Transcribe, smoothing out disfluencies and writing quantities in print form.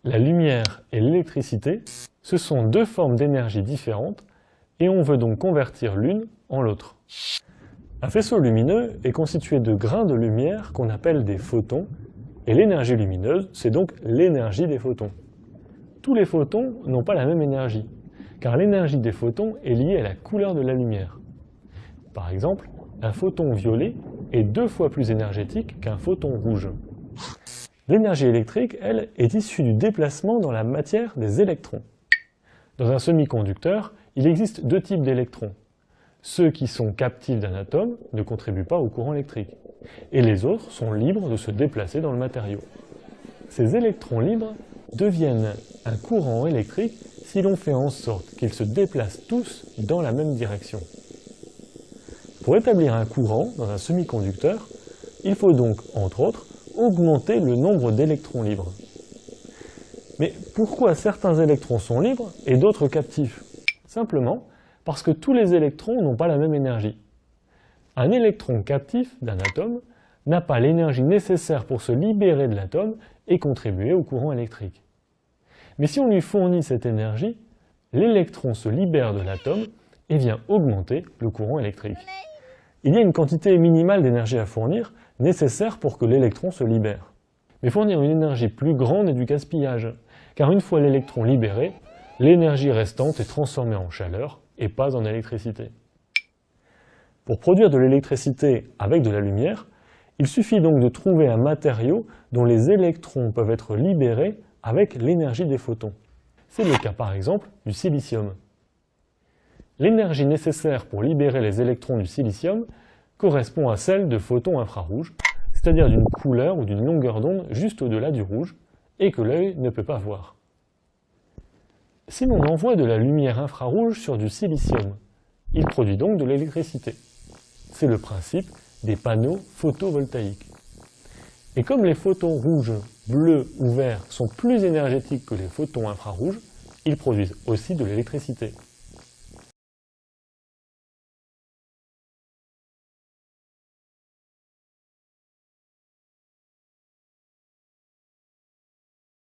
La lumière et l'électricité, ce sont deux formes d'énergie différentes et on veut donc convertir l'une en l'autre. Un faisceau lumineux est constitué de grains de lumière qu'on appelle des photons et l'énergie lumineuse, c'est donc l'énergie des photons. Tous les photons n'ont pas la même énergie, car l'énergie des photons est liée à la couleur de la lumière. Par exemple, un photon violet est 2 fois plus énergétique qu'un photon rouge. L'énergie électrique, elle, est issue du déplacement dans la matière des électrons. Dans un semi-conducteur, il existe 2 types d'électrons. Ceux qui sont captifs d'un atome ne contribuent pas au courant électrique, et les autres sont libres de se déplacer dans le matériau. Ces électrons libres deviennent un courant électrique si l'on fait en sorte qu'ils se déplacent tous dans la même direction. Pour établir un courant dans un semi-conducteur, il faut donc, entre autres, augmenter le nombre d'électrons libres. Mais pourquoi certains électrons sont libres et d'autres captifs? Simplement parce que tous les électrons n'ont pas la même énergie. Un électron captif d'un atome n'a pas l'énergie nécessaire pour se libérer de l'atome et contribuer au courant électrique. Mais si on lui fournit cette énergie, l'électron se libère de l'atome et vient augmenter le courant électrique. Il y a une quantité minimale d'énergie à fournir, nécessaire pour que l'électron se libère. Mais fournir une énergie plus grande est du gaspillage, car une fois l'électron libéré, l'énergie restante est transformée en chaleur et pas en électricité. Pour produire de l'électricité avec de la lumière, il suffit donc de trouver un matériau dont les électrons peuvent être libérés avec l'énergie des photons. C'est le cas par exemple du silicium. L'énergie nécessaire pour libérer les électrons du silicium correspond à celle de photons infrarouges, c'est-à-dire d'une couleur ou d'une longueur d'onde juste au-delà du rouge, et que l'œil ne peut pas voir. Si l'on envoie de la lumière infrarouge sur du silicium, il produit donc de l'électricité. C'est le principe des panneaux photovoltaïques. Et comme les photons rouges, bleus ou verts sont plus énergétiques que les photons infrarouges, ils produisent aussi de l'électricité.